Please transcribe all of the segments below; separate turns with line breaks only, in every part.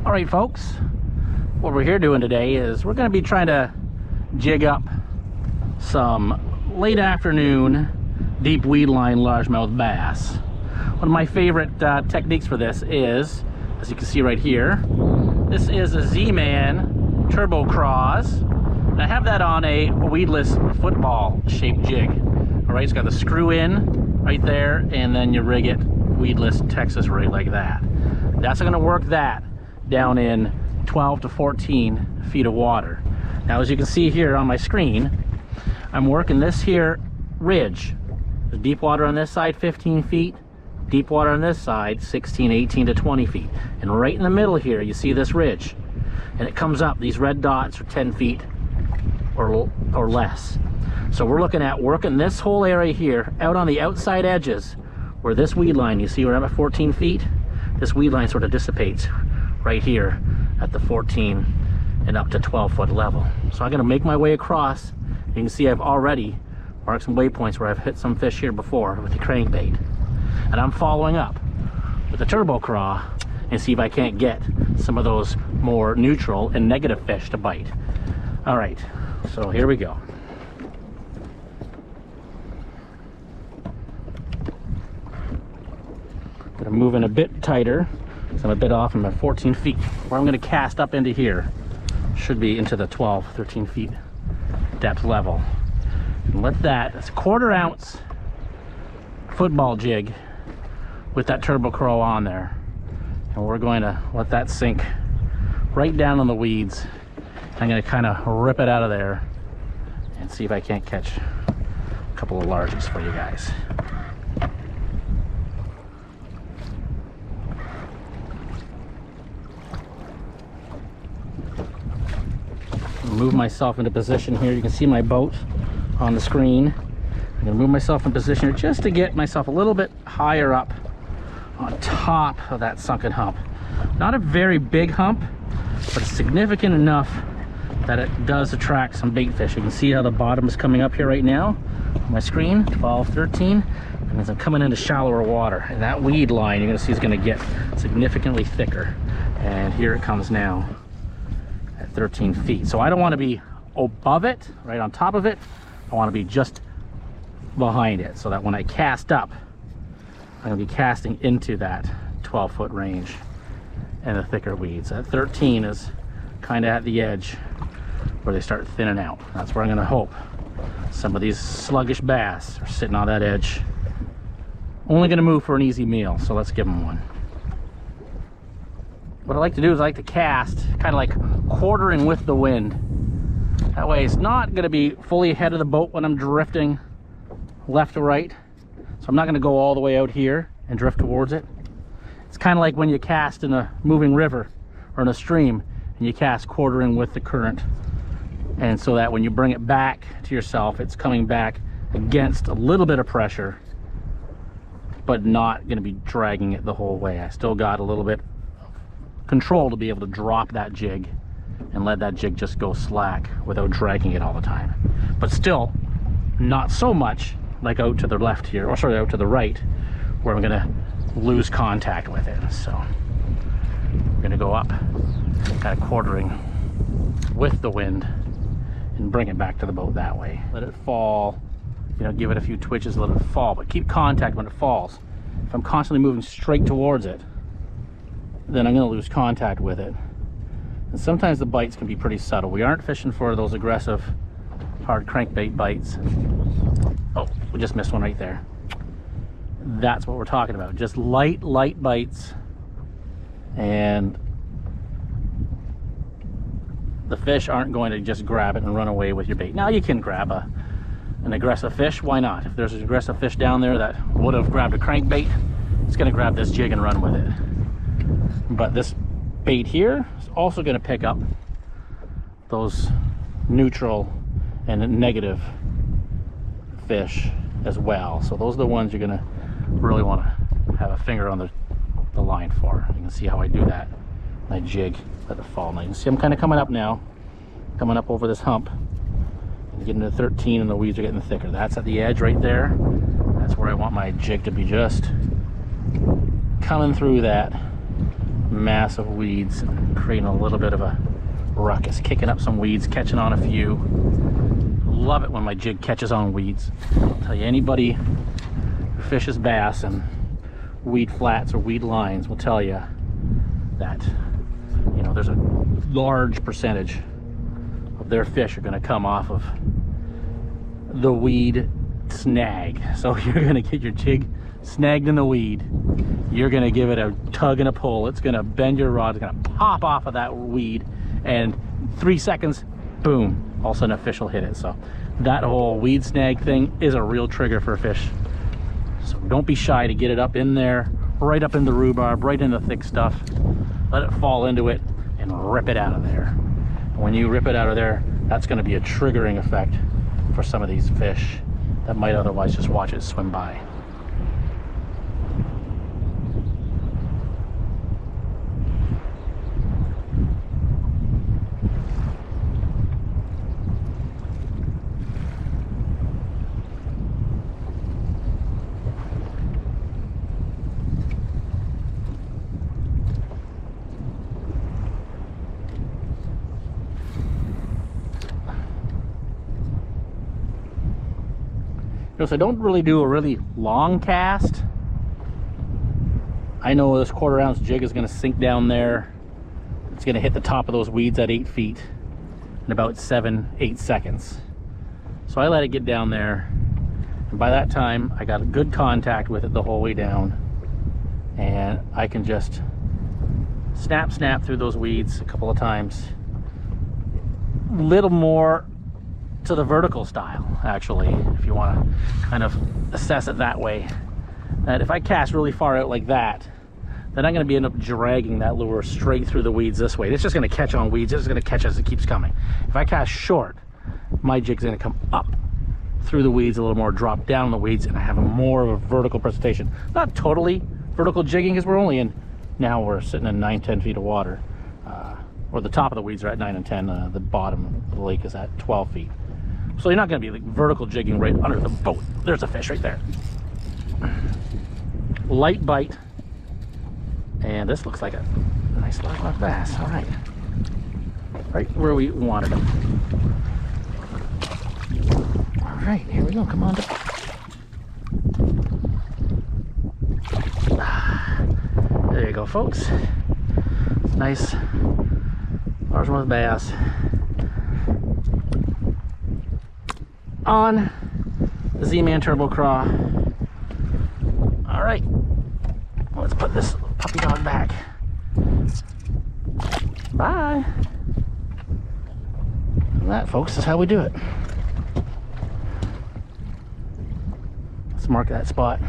All right, folks, what we're here doing today is we're going to be trying to jig up some late afternoon deep weed line largemouth bass. One of my favorite techniques for this is, as you can see right here, this is a Z-Man Turbo Cross. And I have that on a weedless football shaped jig. All right, it's got the screw in right there, and then you rig it weedless Texas rig like that. That's going to work that down in 12 to 14 feet of water. Now, as you can see here on my screen, I'm working this here ridge. There's deep water on this side, 15 feet. Deep water on this side, 16, 18 to 20 feet. And right in the middle here, you see this ridge. And it comes up, these red dots are 10 feet or less. So we're looking at working this whole area here out on the outside edges where this weed line, you see where I'm at 14 feet? This weed line sort of dissipates right here at the 14 and up to 12-foot level. So I'm going to make my way across. You can see I've already marked some waypoints where I've hit some fish here before with the crankbait. And I'm following up with the turbo craw and see if I can't get some of those more neutral and negative fish to bite. All right, so here we go. Gonna move in a bit tighter because I'm a bit off from my 14 feet. Where I'm gonna cast up into here should be into the 12, 13 feet depth level. And let that, it's a 1/4 ounce football jig with that turbo crow on there. And we're going to let that sink right down in the weeds. I'm going to kind of rip it out of there and see if I can't catch a couple of larges for you guys. Move myself into position here. You can see my boat on the screen. I'm going to move myself in position here just to get myself a little bit higher up on top of that sunken hump. Not a very big hump, but it's significant enough that it does attract some bait fish. You can see how the bottom is coming up here right now on my screen, 12, 13, and as I'm coming into shallower water, and that weed line you're going to see is going to get significantly thicker. And here it comes now at 13 feet. So I don't want to be above it, right on top of it. I want to be just behind it so that when I cast up, I'm going to be casting into that 12-foot range and the thicker weeds. That 13 is kind of at the edge where they start thinning out. That's where I'm going to hope some of these sluggish bass are sitting on that edge. Only going to move for an easy meal, so let's give them one. What I like to do is I like to cast kind of like quartering with the wind. That way it's not going to be fully ahead of the boat when I'm drifting left to right. So I'm not going to go all the way out here and drift towards it. It's kind of like when you cast in a moving river or in a stream and you cast quartering with the current. And so that when you bring it back to yourself, it's coming back against a little bit of pressure, but not going to be dragging it the whole way. I still got a little bit of control to be able to drop that jig and let that jig just go slack without dragging it all the time. But still, not so much like out to the left here, or sorry, out to the right, where I'm gonna lose contact with it. So we're gonna go up, kind of quartering with the wind and bring it back to the boat that way. Let it fall, you know, give it a few twitches, let it fall, but keep contact when it falls. If I'm constantly moving straight towards it, then I'm gonna lose contact with it. And sometimes the bites can be pretty subtle. We aren't fishing for those aggressive, hard crankbait bites. Oh, we just missed one right there. That's what we're talking about. Just light bites. And the fish aren't going to just grab it and run away with your bait. Now you can grab an aggressive fish. Why not? If there's an aggressive fish down there that would have grabbed a crankbait, it's going to grab this jig and run with it. But this bait here is also going to pick up those neutral and negative fish as well. So those are the ones you're going to really want to have a finger on the line for. You can see how I do that. I jig, let it fall. Now you can see I'm kind of coming up now, coming up over this hump and getting to 13, and the weeds are getting thicker. That's at the edge right there. That's where I want my jig to be, just coming through that massive weeds and creating a little bit of a ruckus, kicking up some weeds, catching on a few. Love it when my jig catches on weeds. I'll tell you, anybody who fishes bass and weed flats or weed lines will tell you that, you know, there's a large percentage of their fish are going to come off of the weed snag. So you're going to get your jig snagged in the weed, you're going to give it a tug and a pull, it's going to bend your rod, it's going to pop off of that weed, and 3 seconds, boom, all of a sudden a fish will hit it. So that whole weed snag thing is a real trigger for a fish. So don't be shy to get it up in there, right up in the rhubarb, right in the thick stuff. Let it fall into it and rip it out of there. And when you rip it out of there, that's going to be a triggering effect for some of these fish that might otherwise just watch it swim by. So I don't really do a really long cast. I know this 1/4 ounce jig is going to sink down there. It's going to hit the top of those weeds at 8 feet in about 7-8 seconds. So I let it get down there, and by that time I got a good contact with it the whole way down, and I can just snap through those weeds a couple of times. A little more to the vertical style, actually, if you want to kind of assess it that way. That if I cast really far out like that, then I'm going to end up dragging that lure straight through the weeds this way. It's just going to catch on weeds. It's just going to catch as it keeps coming. If I cast short, my jig's going to come up through the weeds a little more, drop down the weeds, and I have a more of a vertical presentation. Not totally vertical jigging, because we're only in, now we're sitting in 9-10 feet of water, or the top of the weeds are at 9 and 10, the bottom of the lake is at 12 feet. So you're not going to be like vertical jigging right under the boat. There's a fish right there. Light bite. And this looks like a nice largemouth bass. All right. Right where we wanted him. All right, here we go. Come on. There you go, folks. Nice largemouth bass on the Z-Man Turbo Craw. All right, let's put this puppy dog back. Bye. And that, folks, is how we do it. Let's mark that spot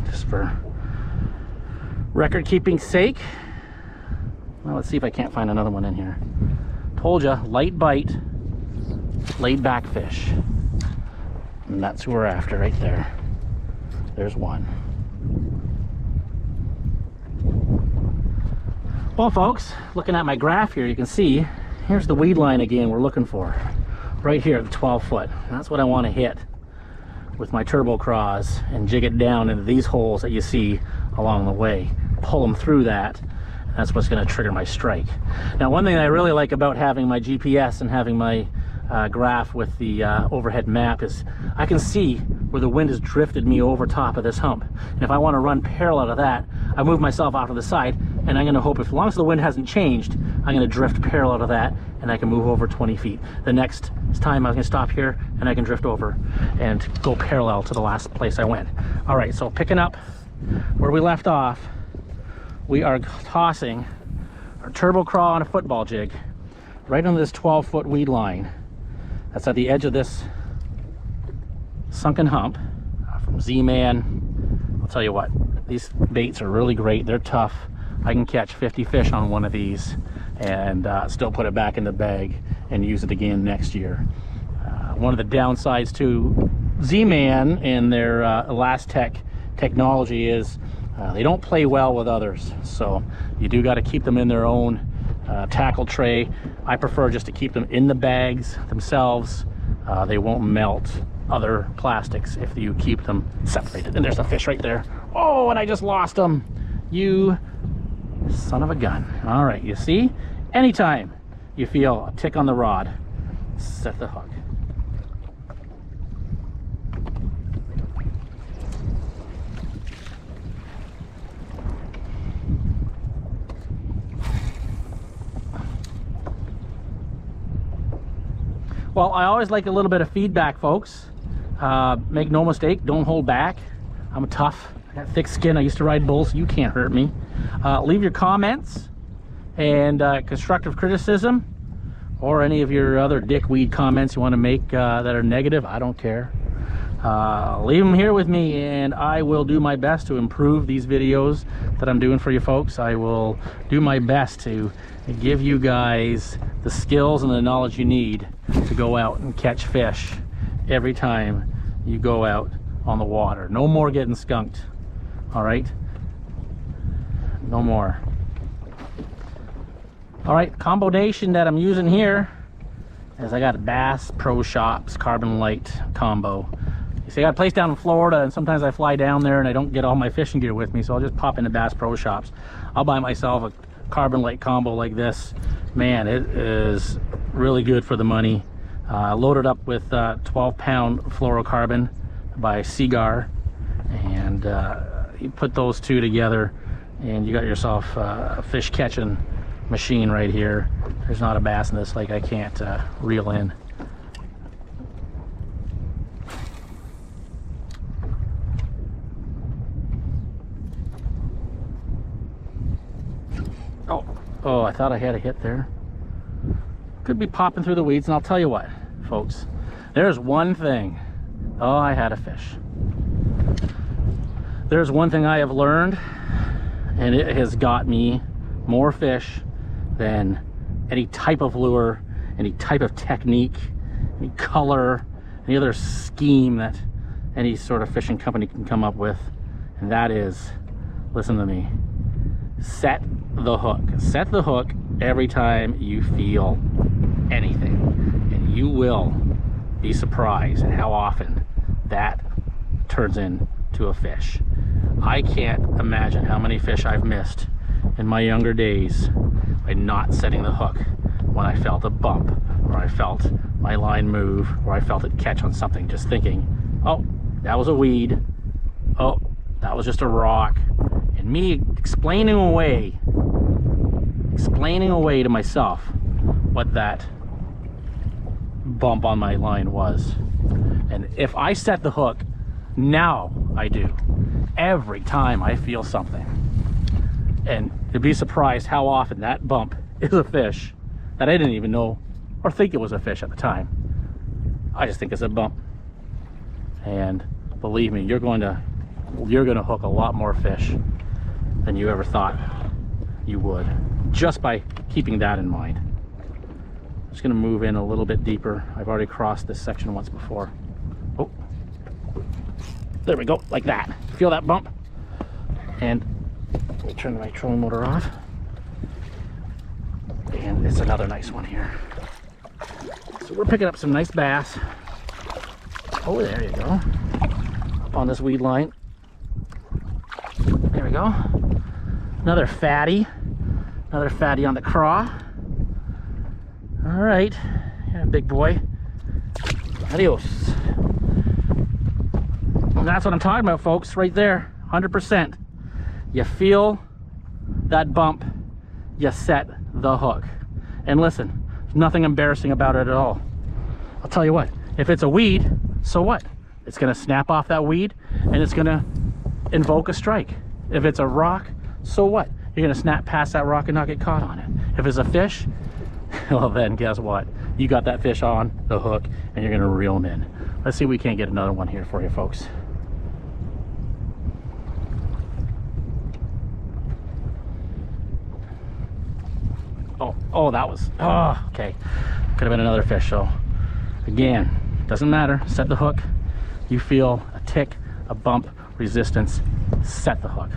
just for record keeping sake. Well, let's see if I can't find another one in here. Told ya, light bite, laid back fish, and that's who we're after right there. There's one. Well, folks, looking at my graph here, you can see here's the weed line again we're looking for, right here at the 12 foot. And that's what I want to hit with my turbo craws and jig it down into these holes that you see along the way. Pull them through that. That's what's going to trigger my strike. Now, one thing I really like about having my GPS and having my graph with the overhead map is I can see where the wind has drifted me over top of this hump. And if I want to run parallel to that, I move myself out to the side, and I'm going to hope, as long as the wind hasn't changed, I'm going to drift parallel to that, and I can move over 20 feet. The next time I'm going to stop here, and I can drift over and go parallel to the last place I went. All right, so picking up where we left off, we are tossing our turbo craw on a football jig right on this 12-foot weed line. That's at the edge of this sunken hump from Z-Man. I'll tell you what, these baits are really great. They're tough. I can catch 50 fish on one of these and still put it back in the bag and use it again next year. One of the downsides to Z-Man and their Elastec technology is they don't play well with others, so you do got to keep them in their own tackle tray. I prefer just to keep them in the bags themselves. They won't melt other plastics if you keep them separated. And there's a fish right there. Oh, and I just lost him. You son of a gun. All right, you see? Anytime you feel a tick on the rod, set the hook. Well, I always like a little bit of feedback, folks. Make no mistake, don't hold back. I'm tough. I got thick skin. I used to ride bulls. You can't hurt me. Leave your comments and constructive criticism, or any of your other dickweed comments you want to make that are negative. I don't care. Leave them here with me, and I will do my best to improve these videos that I'm doing for you folks. I will do my best to give you guys the skills and the knowledge you need to go out and catch fish every time you go out on the water. No more getting skunked. All right, no more. All right, combination that I'm using here is I got a Bass Pro Shops Carbon Light combo. You see, I got a place down in Florida, and sometimes I fly down there and I don't get all my fishing gear with me, so I'll just pop into Bass Pro Shops. I'll buy myself a Carbon Light combo like this. Man, it is really good for the money. Loaded up with 12-pound fluorocarbon by Seagar, and you put those two together and you got yourself a fish catching machine right here. There's not a bass in this lake I can't reel in. Oh, I thought I had a hit there. Could be popping through the weeds, and I'll tell you what, folks, there's one thing. Oh, I had a fish. There's one thing I have learned, and it has got me more fish than any type of lure, any type of technique, any color, any other scheme that any sort of fishing company can come up with. And that is, listen to me, set the hook. Set the hook every time you feel anything, and you will be surprised at how often that turns into a fish. I can't imagine how many fish I've missed in my younger days by not setting the hook when I felt a bump, or I felt my line move, or I felt it catch on something, just thinking, oh, that was a weed, oh, that was just a rock, and me explaining away to myself what that bump on my line was. And if I set the hook, now I do, every time I feel something. And you'd be surprised how often that bump is a fish that I didn't even know or think it was a fish at the time. I just think it's a bump. And believe me, you're going to hook a lot more fish than you ever thought you would, just by keeping that in mind. I'm just going to move in a little bit deeper. I've already crossed this section once before. Oh, there we go, like that. Feel that bump? And let me turn my trolling motor off. And it's another nice one here. So we're picking up some nice bass. Oh, there you go. Up on this weed line. There we go. Another fatty. Another fatty on the craw. All right. Yeah, big boy. Adios. And that's what I'm talking about, folks, right there. 100%. You feel that bump, you set the hook. And listen, there's nothing embarrassing about it at all. I'll tell you what, if it's a weed, so what? It's gonna snap off that weed and it's gonna invoke a strike. If it's a rock, so what? You're gonna snap past that rock and not get caught on it. If it's a fish, well then guess what? You got that fish on the hook and you're gonna reel them in. Let's see if we can't get another one here for you folks. Oh, that was, oh, okay. Could have been another fish. So again, doesn't matter, set the hook. You feel a tick, a bump, resistance, set the hook.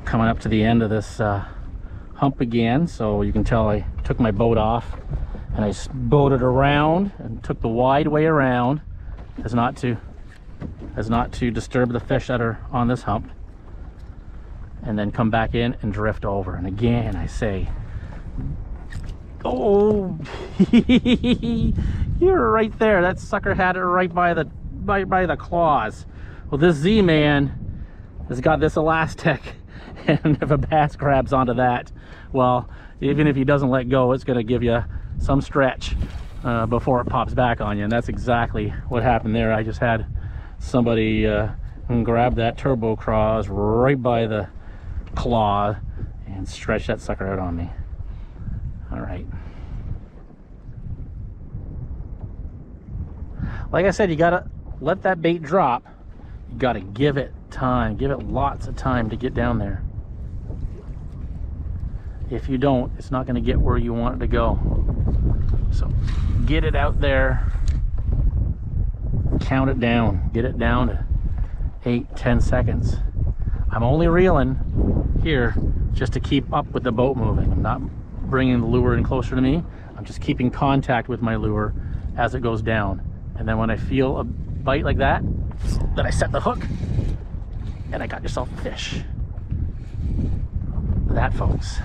Coming up to the end of this hump again, so you can tell I took my boat off and I boated around and took the wide way around as not to disturb the fish that are on this hump, and then come back in and drift over. And again I say, oh, you're right there. That sucker had it right by the claws. Well, this Z-Man has got this elastic, and if a bass grabs onto that, well, even if he doesn't let go, it's going to give you some stretch before it pops back on you. And that's exactly what happened there. I just had somebody grab that turbo craws right by the claw and stretch that sucker out on me. All right. Like I said, you gotta let that bait drop. You gotta give it time, give it lots of time to get down there. If you don't, it's not gonna get where you want it to go. So get it out there, count it down, get it down to 8-10 seconds. I'm only reeling here just to keep up with the boat moving. I'm not bringing the lure in closer to me. I'm just keeping contact with my lure as it goes down. And then when I feel a bite like that, then I set the hook and I got yourself a fish. That, folks,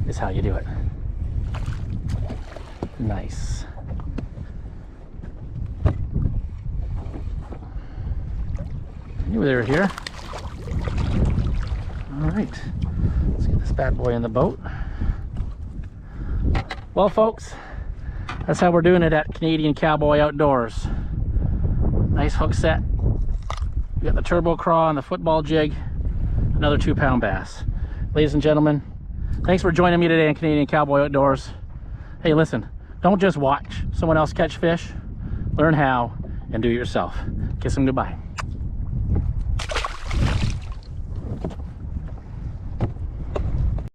is how you do it. Nice. You were here. All right, let's get this bad boy in the boat. Well, folks, that's how we're doing it at Canadian Cowboy Outdoors. Nice hook set. We got the turbo craw and the football jig. Another 2-pound bass. Ladies and gentlemen, thanks for joining me today on Canadian Cowboy Outdoors. Hey, listen, don't just watch someone else catch fish. Learn how and do it yourself. Kiss them goodbye.